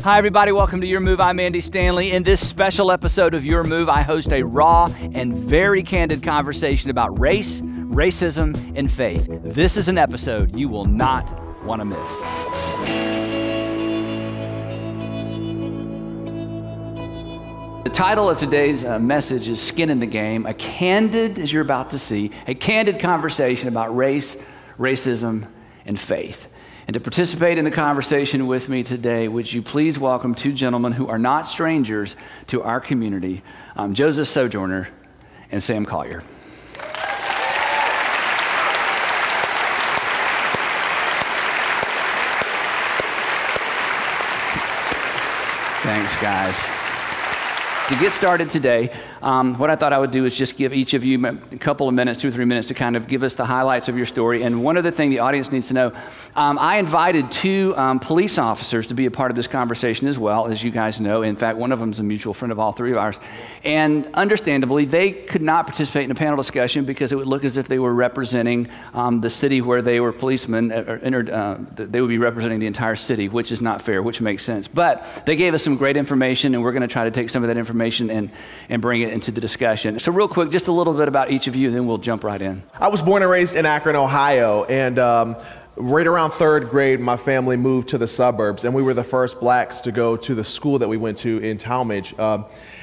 Hi everybody, welcome to Your Move. I'm Andy Stanley. In this special episode of Your Move, I host a raw and very candid conversation about race, racism, and faith. This is an episode you will not want to miss. The title of today's message is Skin in the Game, a candid, as you're about to see, a candid conversation about race, racism, and faith. And to participate in the conversation with me today, would you please welcome two gentlemen who are not strangers to our community, Joseph Sojourner and Sam Collier. Thanks, guys. To get started today, what I thought I would do is just give each of you a couple of minutes, 2 or 3 minutes, to kind of give us the highlights of your story. And one other thing the audience needs to know, I invited two police officers to be a part of this conversation as well, as you guys know. In fact, one of them is a mutual friend of all three of ours. And understandably, they could not participate in a panel discussion because it would look as if they were representing the city where they were policemen. They would be representing the entire city, which is not fair, which makes sense. But they gave us some great information, and we're going to try to take some of that information and bring it into the discussion. So real quick, just a little bit about each of you, then we'll jump right in. I was born and raised in Akron, Ohio, and right around 3rd grade, my family moved to the suburbs, and we were the first blacks to go to the school that we went to in Talmadge.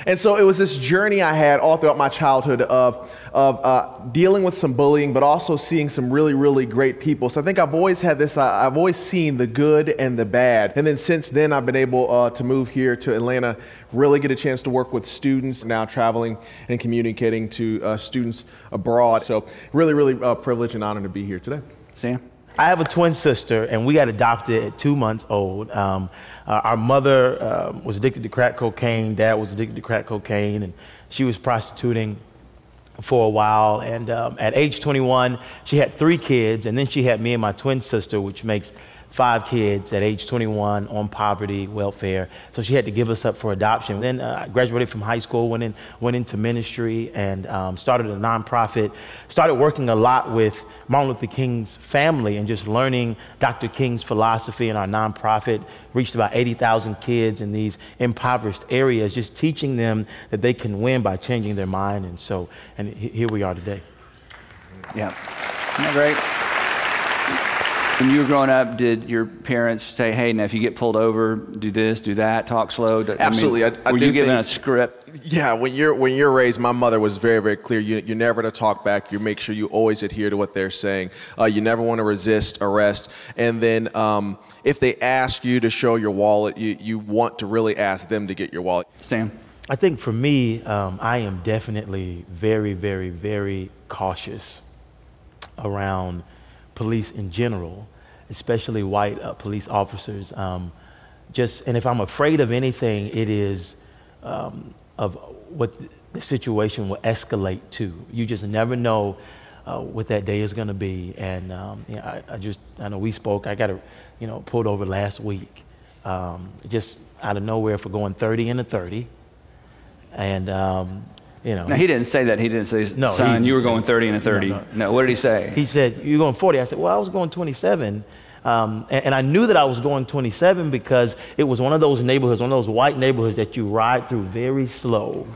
And so it was this journey I had all throughout my childhood of dealing with some bullying, but also seeing some really, really great people. So I think I've always had this, I've always seen the good and the bad. And then since then, I've been able to move here to Atlanta, really get a chance to work with students, now traveling and communicating to students abroad. So really, really privileged and honored to be here today. Sam? I have a twin sister, and we got adopted at 2 months old. Our mother was addicted to crack cocaine. Dad was addicted to crack cocaine, and she was prostituting for a while. And at age 21, she had 3 kids, and then she had me and my twin sister, which makes 5 kids at age 21 on poverty, welfare. So she had to give us up for adoption. Then I graduated from high school, went into ministry, and started a nonprofit. Started working a lot with Martin Luther King's family and just learning Dr. King's philosophy in our nonprofit. Reached about 80,000 kids in these impoverished areas, just teaching them that they can win by changing their mind. And here we are today. Yeah, isn't that great? When you were growing up, did your parents say, hey, now if you get pulled over, do this, do that, talk slow? Absolutely. Were you given a script? Yeah, when you're raised, my mother was very, very clear. You're never to talk back. You make sure you always adhere to what they're saying. You never want to resist arrest. And then if they ask you to show your wallet, you want to really ask them to get your wallet. Sam? I think for me, I am definitely very, very, very cautious around police in general, especially white police officers. And if I'm afraid of anything, it is of what the situation will escalate to. You just never know what that day is going to be. And I know we spoke. I got pulled over last week, just out of nowhere for going 30 into 30, and. Now, he didn't say that. He didn't say, no, son, you were going 30 and a 30. No, what did he say? He said, you're going 40. I said, well, I was going 27. And I knew that I was going 27 because it was one of those neighborhoods, one of those white neighborhoods that you ride through very slow.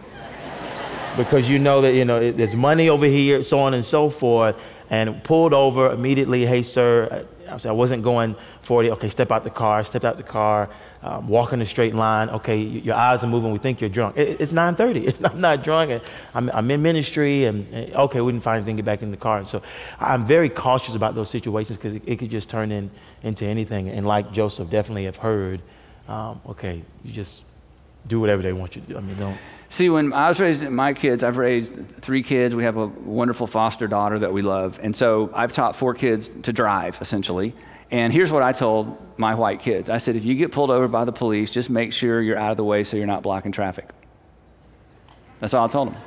Because you know that, there's money over here, so on and so forth. And pulled over immediately, hey, sir. I said, I wasn't going 40. Okay, step out the car, walk in a straight line. Okay, your eyes are moving. We think you're drunk. It's 9:30. I'm not drunk. I'm in ministry, and okay, we didn't find anything, get back in the car. And so I'm very cautious about those situations because it could just turn into anything. And like Joseph, definitely have heard, okay, you just do whatever they want you to do. Don't. See, when I was raising my kids, I've raised 3 kids. We have a wonderful foster daughter that we love. And so I've taught 4 kids to drive, essentially. And here's what I told my white kids. I said, if you get pulled over by the police, just make sure you're out of the way so you're not blocking traffic. That's all I told them.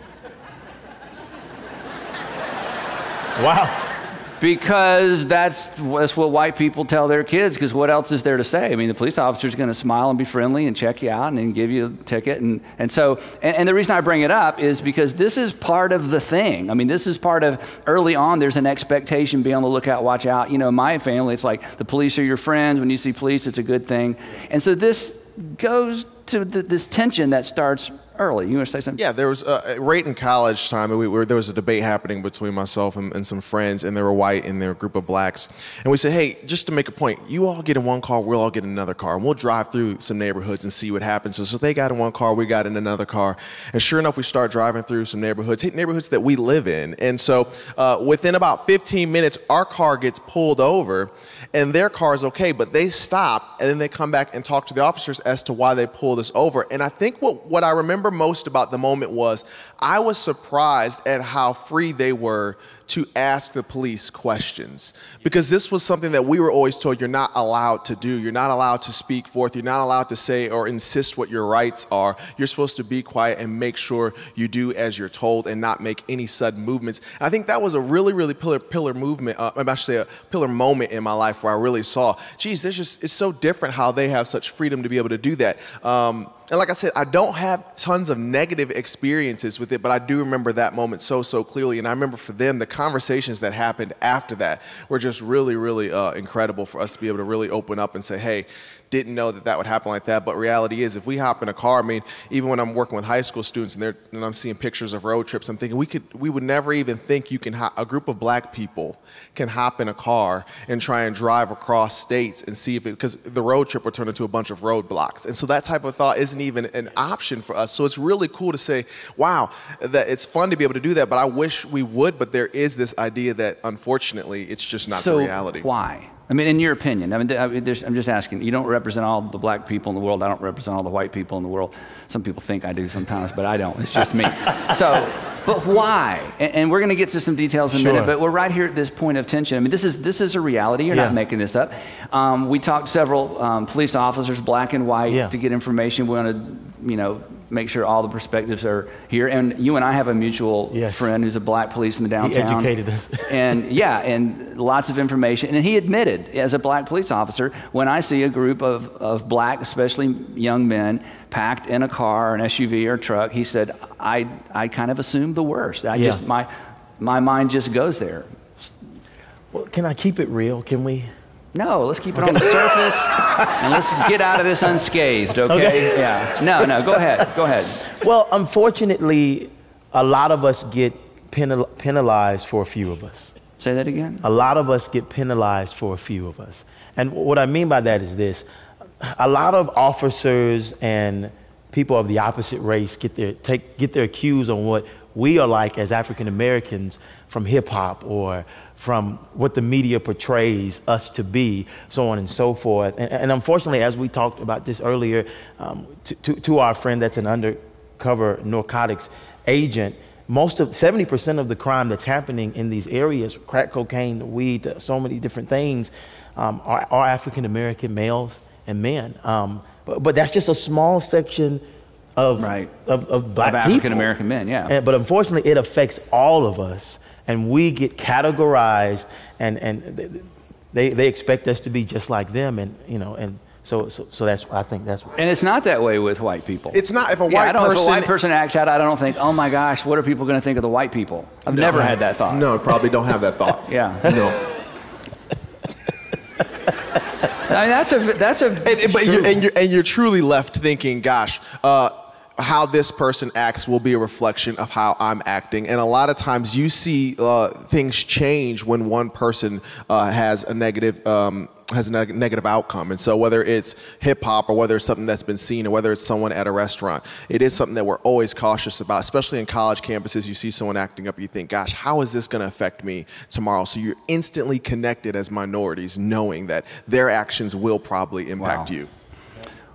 Wow. Because that's what white people tell their kids, because what else is there to say? The police officer's going to smile and be friendly and check you out and then give you a ticket. And so the reason I bring it up is because this is part of the thing. This is part of early on, there's an expectation, be on the lookout, watch out. In my family, it's like the police are your friends. When you see police, it's a good thing. And so this goes to this tension that starts early. You want to say something? Yeah, there was, right in college time, there was a debate happening between myself and some friends, and they were white and they were a group of blacks. And we said, hey, just to make a point, you all get in one car, we'll all get in another car, and we'll drive through some neighborhoods and see what happens. So they got in one car, we got in another car, and sure enough, we start driving through some neighborhoods that we live in. And so within about 15 minutes, our car gets pulled over, and their car is okay, but they stop, and then they come back and talk to the officers as to why they pulled us over. And I think what I remember most about the moment was I was surprised at how free they were to ask the police questions, because this was something that we were always told you're not allowed to do. You're not allowed to speak forth. You're not allowed to say or insist what your rights are. You're supposed to be quiet and make sure you do as you're told and not make any sudden movements. And I think that was a really, really pillar movement, I should say a pillar moment in my life where I really saw, geez, it's so different how they have such freedom to be able to do that. And like I said, I don't have tons of negative experiences with it, but I do remember that moment so clearly. And I remember for them, the conversations that happened after that were just really, really incredible for us to be able to really open up and say, hey, didn't know that would happen like that. But reality is, if we hop in a car, I mean, even when I'm working with high school students and I'm seeing pictures of road trips, I'm thinking we would never even think a group of black people can hop in a car and try and drive across states and see because the road trip would turn into a bunch of roadblocks. And so that type of thought isn't even an option for us. So it's really cool to say, wow, that it's fun to be able to do that, but I wish we would, but there is this idea that unfortunately it's just not the reality. So why? I mean, in your opinion, I'm just asking, you don't represent all the black people in the world. I don't represent all the white people in the world. Some people think I do sometimes, but I don't. It's just me. But why? And we're going to get to some details in a minute, but we're right here at this point of tension. I mean, this is a reality. You're not making this up. We talked to several police officers, black and white, to get information. We want to, make sure all the perspectives are here. And you and I have a mutual friend who's a black policeman downtown. He educated us. and lots of information. And he admitted, as a black police officer, when I see a group of black, especially young men, packed in a car, an SUV or a truck, he said, I kind of assumed the worst. My mind just goes there. Well, can I keep it real? Can we? No, let's keep it on the surface, and let's get out of this unscathed, okay? Yeah. No, go ahead. Well, unfortunately, a lot of us get penalized for a few of us. Say that again? A lot of us get penalized for a few of us. And what I mean by that is this. A lot of officers and people of the opposite race get their cues on what we are like as African Americans from hip hop or from what the media portrays us to be, so on and so forth. And unfortunately, as we talked about this earlier, to our friend that's an undercover narcotics agent, 70% of the crime that's happening in these areas, crack cocaine, weed, so many different things, are African American males and men. But that's just a small section of black people. African American men, But unfortunately, it affects all of us. And we get categorized, and they expect us to be just like them, and so that's, I think that's. And it's not that way with white people. It's not. If a white person acts out, I don't think, oh my gosh, what are people going to think of the white people? I've never had that thought. No, probably don't have that thought. Yeah. No. I mean, that's a. You're truly left thinking, gosh. How this person acts will be a reflection of how I'm acting. And a lot of times you see things change when one person has a negative outcome. And so whether it's hip hop or whether it's something that's been seen or whether it's someone at a restaurant, it is something that we're always cautious about, especially in college campuses. You see someone acting up, you think, gosh, how is this going to affect me tomorrow? So you're instantly connected as minorities, knowing that their actions will probably impact you.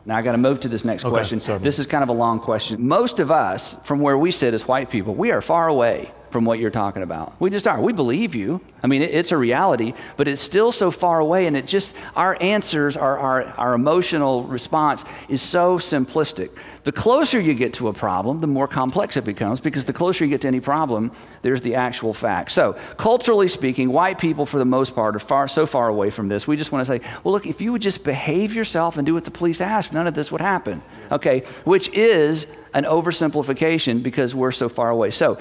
Now I got to move to this next question. This is kind of a long question. Most of us, from where we sit as white people, we are far away from what you're talking about. We just are. We believe you. I mean, it's a reality, but it's still so far away, and it just, our answers, our emotional response is so simplistic. The closer you get to a problem, the more complex it becomes, because the closer you get to any problem, there's the actual fact. So, culturally speaking, white people, for the most part, are so far away from this. We just want to say, well, look, if you would just behave yourself and do what the police ask, none of this would happen. Okay, which is an oversimplification because we're so far away. So,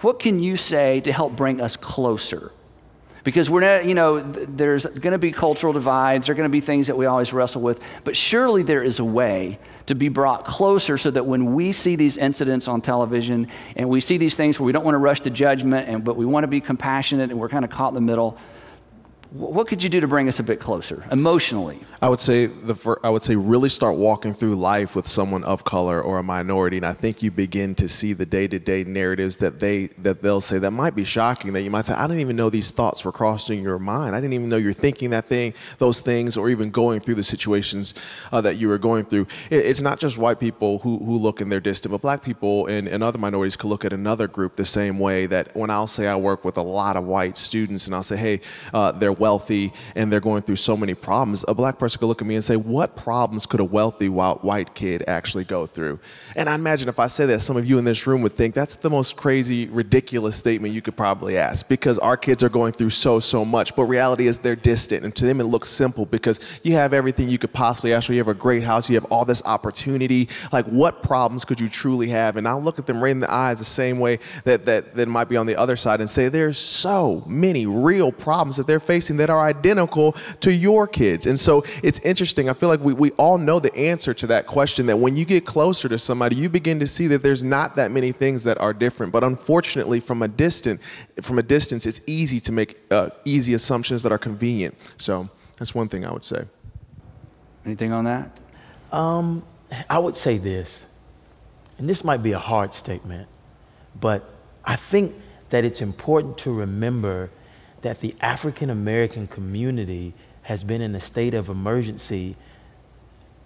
what can you say to help bring us closer? Because we're not, you know, there's going to be cultural divides, there are going to be things that we always wrestle with, but surely there is a way to be brought closer so that when we see these incidents on television and we see these things where we don't want to rush to judgment, but we want to be compassionate and we're kind of caught in the middle, what could you do to bring us a bit closer emotionally? I would say really start walking through life with someone of color or a minority, and I think you begin to see the day-to-day narratives that they'll say that might be shocking. That you might say, I didn't even know these thoughts were crossing your mind. I didn't even know you're thinking those things, or even going through the situations that you were going through. It's not just white people who look and they're distant, but black people and other minorities could look at another group the same way. That when I'll say I work with a lot of white students, and I'll say, hey, they're wealthy and they're going through so many problems, a black person could look at me and say, what problems could a wealthy white kid actually go through? And I imagine if I said that, some of you in this room would think that's the most crazy, ridiculous statement you could probably ask, because our kids are going through so much. But reality is they're distant, and to them it looks simple because you have everything you could possibly ask for. You have a great house, you have all this opportunity. Like, what problems could you truly have? And I'll look at them right in the eyes the same way that might be on the other side and say, there's so many real problems that they're facing that are identical to your kids. And so it's interesting. I feel like we all know the answer to that question, that when you get closer to somebody, you begin to see that there's not that many things that are different. But unfortunately, from a distance, it's easy to make easy assumptions that are convenient. So that's one thing I would say. Anything on that? I would say this, and this might be a hard statement, but I think that it's important to remember that the African American community has been in a state of emergency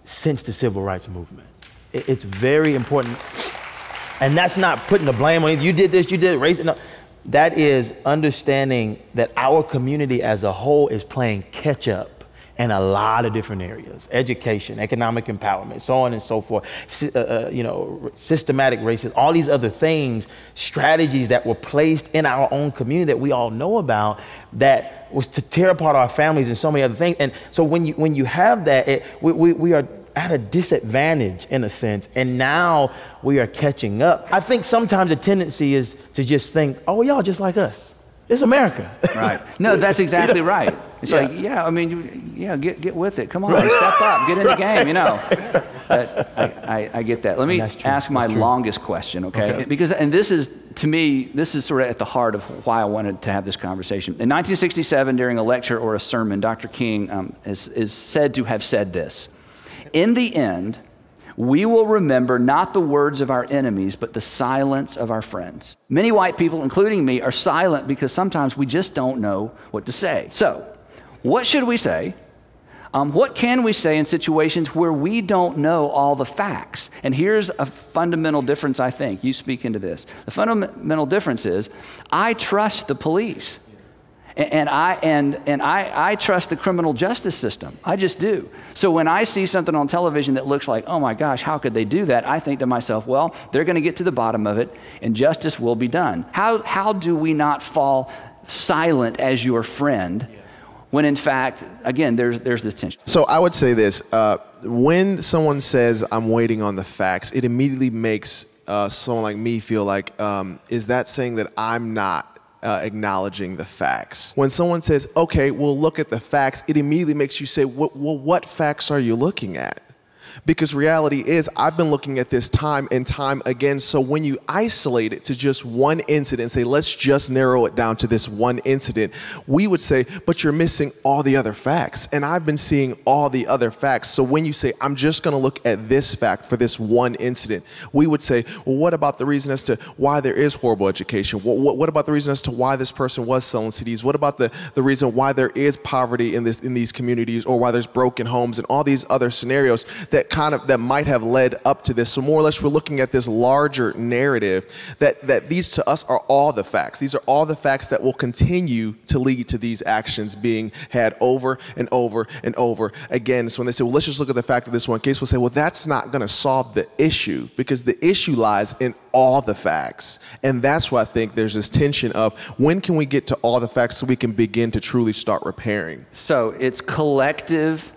since the Civil Rights Movement. It's very important. And that's not putting the blame on you did this, you did race. No, that is understanding that our community as a whole is playing catch up in a lot of different areas: education, economic empowerment, so on and so forth, systematic racism, all these other things, strategies that were placed in our own community that we all know about, that was to tear apart our families and so many other things. And so when you have that, we are at a disadvantage in a sense, and now we are catching up. I think sometimes the tendency is to just think, oh, y'all just like us. It's America. Right. No, that's exactly right. It's like, yeah, I mean, get with it. Come on, step up, get in the game, you know. I get that. Let me ask my longest question, okay? Because, and this is, to me, this is sort of at the heart of why I wanted to have this conversation. In 1967, during a lecture or a sermon, Dr. King is said to have said this: in the end, we will remember not the words of our enemies, but the silence of our friends. Many white people, including me, are silent because sometimes we just don't know what to say. So, what should we say? What can we say in situations where we don't know all the facts? And here's a fundamental difference, I think. You speak into this. The fundamental difference is, I trust the police. And I trust the criminal justice system. I just do. So when I see something on television that looks like, oh my gosh, how could they do that? I think to myself, well, they're going to get to the bottom of it and justice will be done. How do we not fall silent as your friend when in fact, again, there's this tension? So I would say this, when someone says I'm waiting on the facts, it immediately makes someone like me feel like, is that saying that I'm not acknowledging the facts? When someone says, okay, we'll look at the facts, it immediately makes you say, well, what facts are you looking at? Because reality is, I've been looking at this time and time again. So when you isolate it to just one incident and say, let's just narrow it down to this one incident, we would say, but you're missing all the other facts. And I've been seeing all the other facts. So when you say, I'm just going to look at this fact for this one incident, we would say, well, what about the reason as to why there is horrible education? What about the reason as to why this person was selling CDs? What about the reason why there is poverty in these communities, or why there's broken homes and all these other scenarios that might have led up to this? So more or less, we're looking at this larger narrative that these to us are all the facts. These are all the facts that will continue to lead to these actions being had over and over and over again. So when they say, well, let's just look at the fact of this one case, we'll say, well, that's not going to solve the issue, because the issue lies in all the facts. And that's why I think there's this tension of, when can we get to all the facts so we can begin to truly start repairing? So it's collective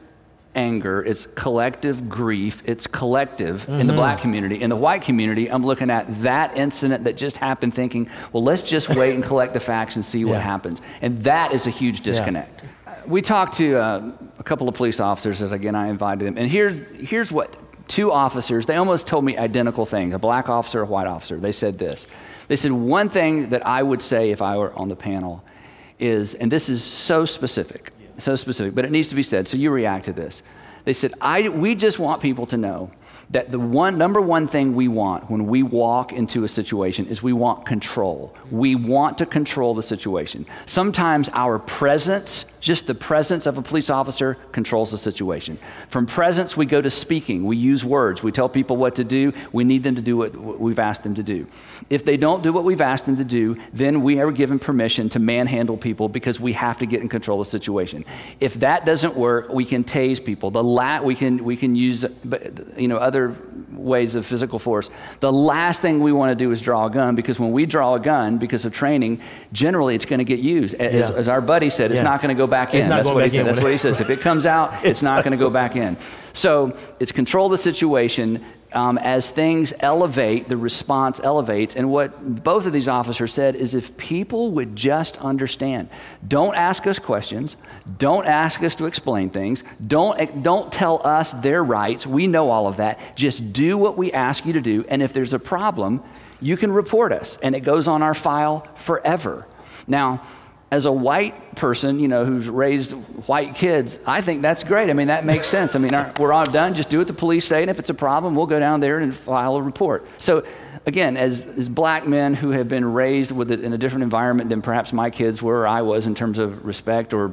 anger, it's collective grief, it's collective in the black community. In the white community, I'm looking at that incident that just happened thinking, well, let's just wait and collect the facts and see what happens. And that is a huge disconnect. We talked to a couple of police officers, as again, I invited them. And here's what two officers, they almost told me identical things, a black officer, a white officer. They said this. They said, one thing that I would say if I were on the panel is, and this is so specific, but it needs to be said, so you react to this. They said, we just want people to know that the number one thing we want when we walk into a situation is we want control. We want to control the situation. Sometimes our presence, just the presence of a police officer, controls the situation. From presence, we go to speaking. We use words. We tell people what to do. We need them to do what we've asked them to do. If they don't do what we've asked them to do, then we are given permission to manhandle people because we have to get in control of the situation. If that doesn't work, we can tase people. We can use other ways of physical force. The last thing we want to do is draw a gun, because when we draw a gun, because of training, generally it's going to get used. As our buddy said, it's not going to go back in. That's what he said. That's what he says. If it comes out, it's not going to go back in. So it's control the situation. As things elevate, the response elevates. And what both of these officers said is, if people would just understand, don't ask us questions, don't ask us to explain things, don't tell us their rights, we know all of that, just do what we ask you to do, and if there's a problem, you can report us, and it goes on our file forever. Now, as a white person, who's raised white kids, I think that's great. I mean, that makes sense. I mean, we're all done. Just do what the police say, and if it's a problem, we'll go down there and file a report. So, again, as black men who have been raised with it in a different environment than perhaps my kids were or I was in terms of respect or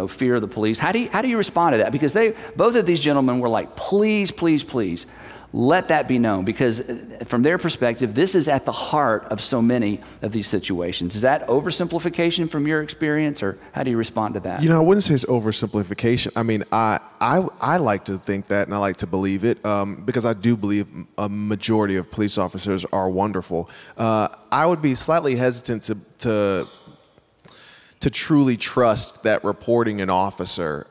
fear of the police, how do you respond to that? Because both of these gentlemen were like, please, please, please, let that be known, because from their perspective, this is at the heart of so many of these situations. Is that oversimplification from your experience, or how do you respond to that? I wouldn't say it's oversimplification. I mean, I like to think that, and I like to believe it, because I do believe a majority of police officers are wonderful. I would be slightly hesitant to truly trust that reporting an officer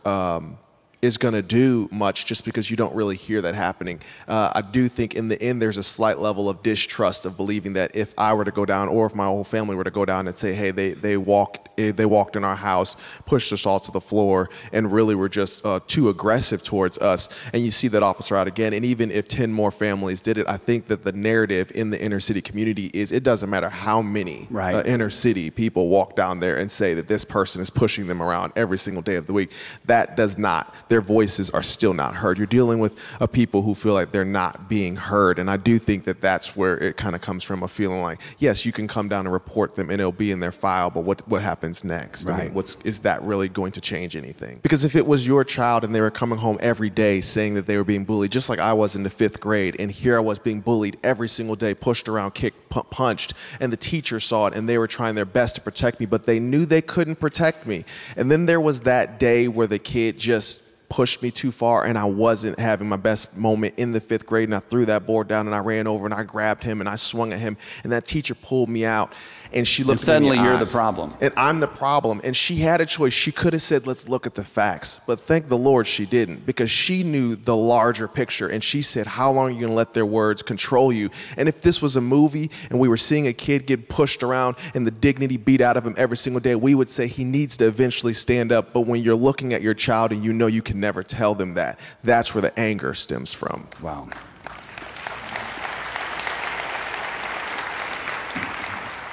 is going to do much, just because you don't really hear that happening. I do think in the end there's a slight level of distrust of believing that if I were to go down, or if my whole family were to go down and say, hey, they walked in our house, pushed us all to the floor, and really were just too aggressive towards us, and you see that officer out again, and even if 10 more families did it, I think that the narrative in the inner city community is, it doesn't matter how many inner city people walk down there and say that this person is pushing them around every single day of the week. That does not, their voices are still not heard. You're dealing with a people who feel like they're not being heard, and I do think that that's where it kind of comes from, a feeling like, yes, you can come down and report them and it'll be in their file, but what happens next? I mean, is that really going to change anything? Because if it was your child and they were coming home every day saying that they were being bullied, just like I was in the 5th grade, and here I was being bullied every single day, pushed around, kicked, punched, and the teacher saw it and they were trying their best to protect me, but they knew they couldn't protect me. And then there was that day where the kid just pushed me too far and I wasn't having my best moment in the 5th grade, and I threw that board down and I ran over and I grabbed him and I swung at him, and that teacher pulled me out, and she looked at me in the eyes. Suddenly you're the problem. And I'm the problem. And she had a choice. She could have said, let's look at the facts. But thank the Lord she didn't, because she knew the larger picture. And she said, how long are you going to let their words control you? And if this was a movie and we were seeing a kid get pushed around and the dignity beat out of him every single day, we would say he needs to eventually stand up. But when you're looking at your child and you know you can never tell them that, that's where the anger stems from. Wow.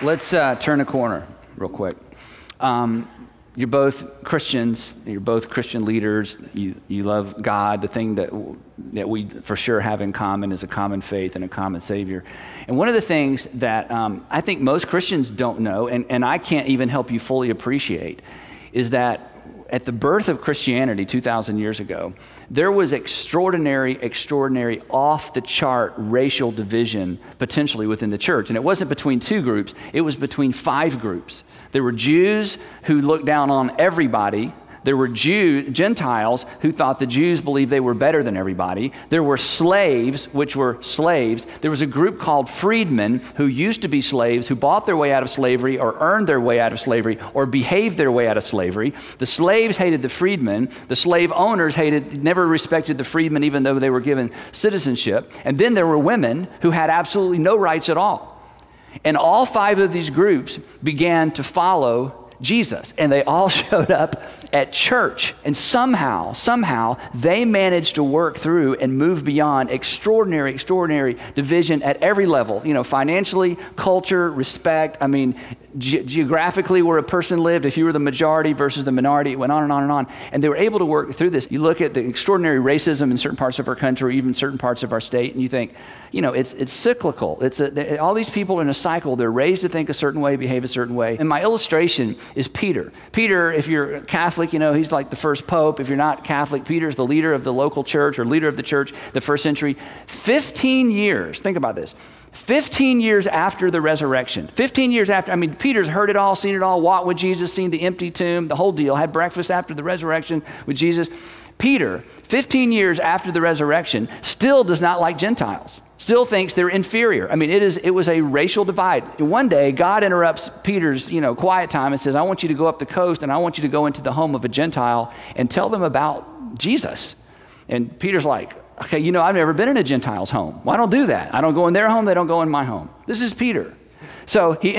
Let's turn a corner real quick. You're both Christians. You're both Christian leaders. You love God. The thing that we for sure have in common is a common faith and a common Savior. And one of the things that I think most Christians don't know, and I can't even help you fully appreciate, is that at the birth of Christianity 2,000 years ago, there was extraordinary, off-the-chart racial division potentially within the church. And it wasn't between 2 groups, it was between 5 groups. There were Jews who looked down on everybody. There were Gentiles who thought the Jews believed they were better than everybody. There were slaves, which were slaves. There was a group called freedmen who used to be slaves, who bought their way out of slavery or earned their way out of slavery or behaved their way out of slavery. The slaves hated the freedmen. The slave owners never respected the freedmen even though they were given citizenship. And then there were women who had absolutely no rights at all. And all 5 of these groups began to follow Jesus, and they all showed up at church, and somehow they managed to work through and move beyond extraordinary division at every level, financially, culture, respect. I mean, geographically where a person lived, if you were the majority versus the minority, it went on and on and on, and they were able to work through this. You look at the extraordinary racism in certain parts of our country, even certain parts of our state, and you think, it's cyclical. All these people are in a cycle. They're raised to think a certain way, behave a certain way. And my illustration is Peter. Peter, if you're Catholic, he's like the first pope. If you're not Catholic, Peter's the leader of the local church or leader of the church, the first century. 15 years, think about this, 15 years after the resurrection, 15 years after, Peter's heard it all, seen it all, walked with Jesus, seen the empty tomb, the whole deal, had breakfast after the resurrection with Jesus. Peter, 15 years after the resurrection, still does not like Gentiles. Still thinks they're inferior. It was a racial divide. And one day, God interrupts Peter's, quiet time and says, I want you to go up the coast and I want you to go into the home of a Gentile and tell them about Jesus. And Peter's like, okay, I've never been in a Gentile's home. Well, I don't do that. I don't go in their home. They don't go in my home. This is Peter. So he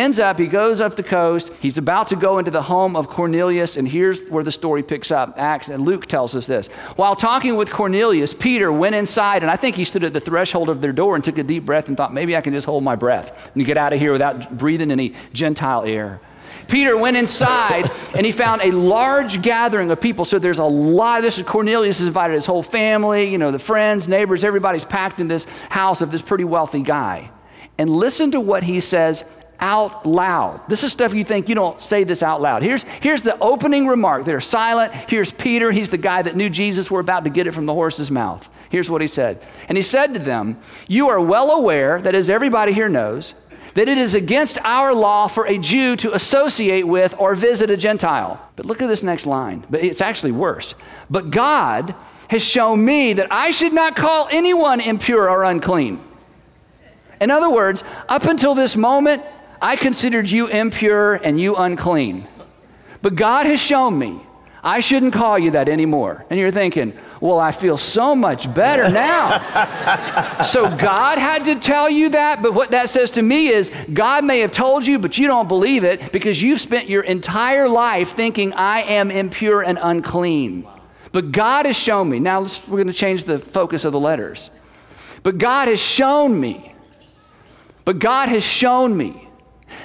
goes up the coast. He's about to go into the home of Cornelius, and here's where the story picks up. Acts, and Luke tells us this. While talking with Cornelius, Peter went inside, and I think he stood at the threshold of their door and took a deep breath and thought, maybe I can just hold my breath and get out of here without breathing any Gentile air. Peter went inside and he found a large gathering of people. So there's a lot. Cornelius has invited his whole family, the friends, neighbors, everybody's packed in this house of this pretty wealthy guy. And listen to what he says out loud. This is stuff you think you don't say this out loud. Here's the opening remark. They're silent. Here's Peter. He's the guy that knew Jesus. We're about to get it from the horse's mouth. Here's what he said. And he said to them, you are well aware that, as everybody here knows, that it is against our law for a Jew to associate with or visit a Gentile. But look at this next line. But it's actually worse. But God has shown me that I should not call anyone impure or unclean. In other words, up until this moment, I considered you impure and you unclean. But God has shown me I shouldn't call you that anymore. And you're thinking, well, I feel so much better now. So God had to tell you that, but what that says to me is God may have told you, but you don't believe it because you've spent your entire life thinking I am impure and unclean. But God has shown me. Now we're going to change the focus of the letters. But God has shown me. But God has shown me.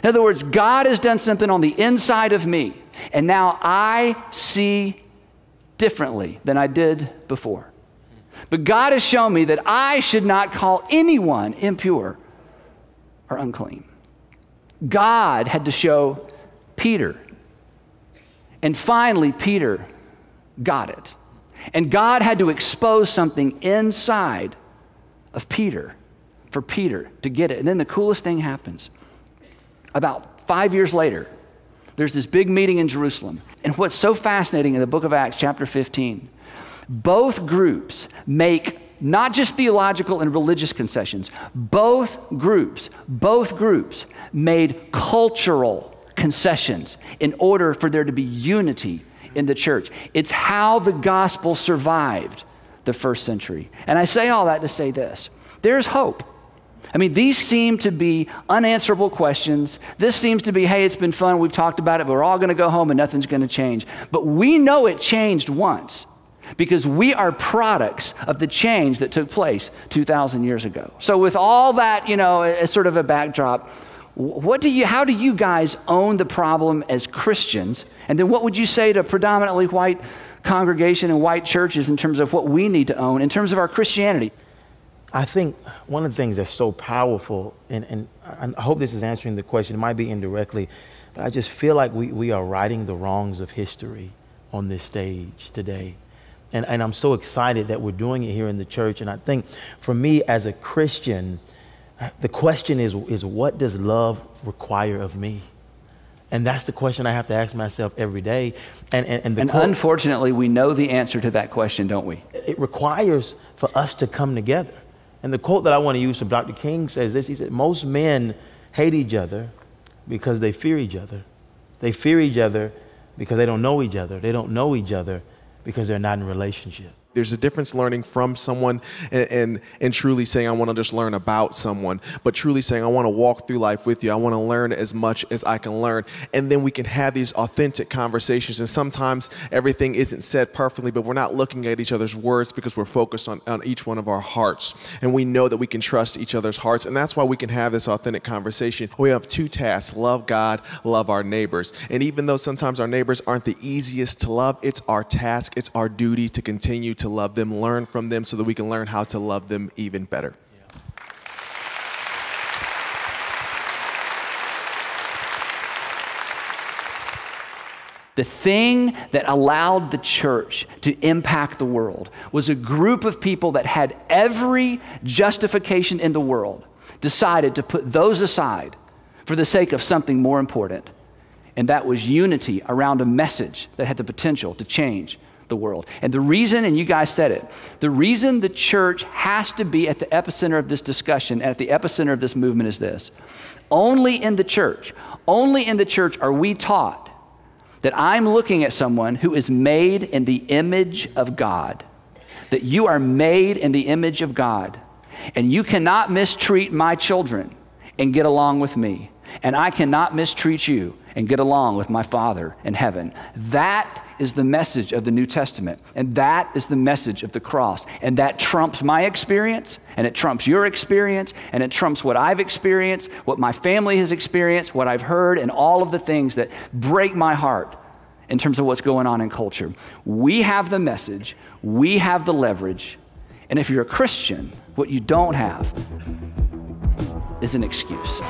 In other words, God has done something on the inside of me, and now I see differently than I did before. But God has shown me that I should not call anyone impure or unclean. God had to show Peter. And finally, Peter got it. And God had to expose something inside of Peter for Peter to get it. And then the coolest thing happens. About 5 years later, there's this big meeting in Jerusalem. And what's so fascinating in the book of Acts, chapter 15, both groups make not just theological and religious concessions, both groups made cultural concessions in order for there to be unity in the church. It's how the gospel survived the first century. And I say all that to say this. There's hope. I mean, these seem to be unanswerable questions. This seems to be, hey, it's been fun, we've talked about it, but we're all going to go home and nothing's going to change. But we know it changed once because we are products of the change that took place 2,000 years ago. So with all that, as sort of a backdrop, how do you guys own the problem as Christians? And then what would you say to predominantly white congregation and white churches in terms of what we need to own in terms of our Christianity? I think one of the things that's so powerful, and I hope this is answering the question, it might be indirectly, but I just feel like we are righting the wrongs of history on this stage today. And I'm so excited that we're doing it here in the church. And I think for me as a Christian, the question is what does love require of me? And that's the question I have to ask myself every day. And unfortunately, we know the answer to that question, don't we? It requires for us to come together. And the quote that I want to use from Dr. King says this. He said, most men hate each other because they fear each other. They fear each other because they don't know each other. They don't know each other because they're not in a relationship. There's a difference learning from someone and truly saying, I want to just learn about someone, but truly saying, I want to walk through life with you. I want to learn as much as I can learn. And then we can have these authentic conversations. And sometimes everything isn't said perfectly, but we're not looking at each other's words because we're focused on each one of our hearts. And we know that we can trust each other's hearts. And that's why we can have this authentic conversation. We have two tasks: love God, love our neighbors. And even though sometimes our neighbors aren't the easiest to love, it's our task, it's our duty to continue to love them, learn from them so that we can learn how to love them even better. The thing that allowed the church to impact the world was a group of people that had every justification in the world, decided to put those aside for the sake of something more important. And that was unity around a message that had the potential to change the world. And the reason, and you guys said it, the reason the church has to be at the epicenter of this discussion and at the epicenter of this movement is this. Only in the church are we taught that I'm looking at someone who is made in the image of God, that you are made in the image of God, and you cannot mistreat my children and get along with me, and I cannot mistreat you and get along with my Father in heaven. That is the message of the New Testament, and that is the message of the cross, and that trumps my experience, and it trumps your experience, and it trumps what I've experienced, what my family has experienced, what I've heard, and all of the things that break my heart in terms of what's going on in culture. We have the message, we have the leverage, and if you're a Christian, what you don't have is an excuse.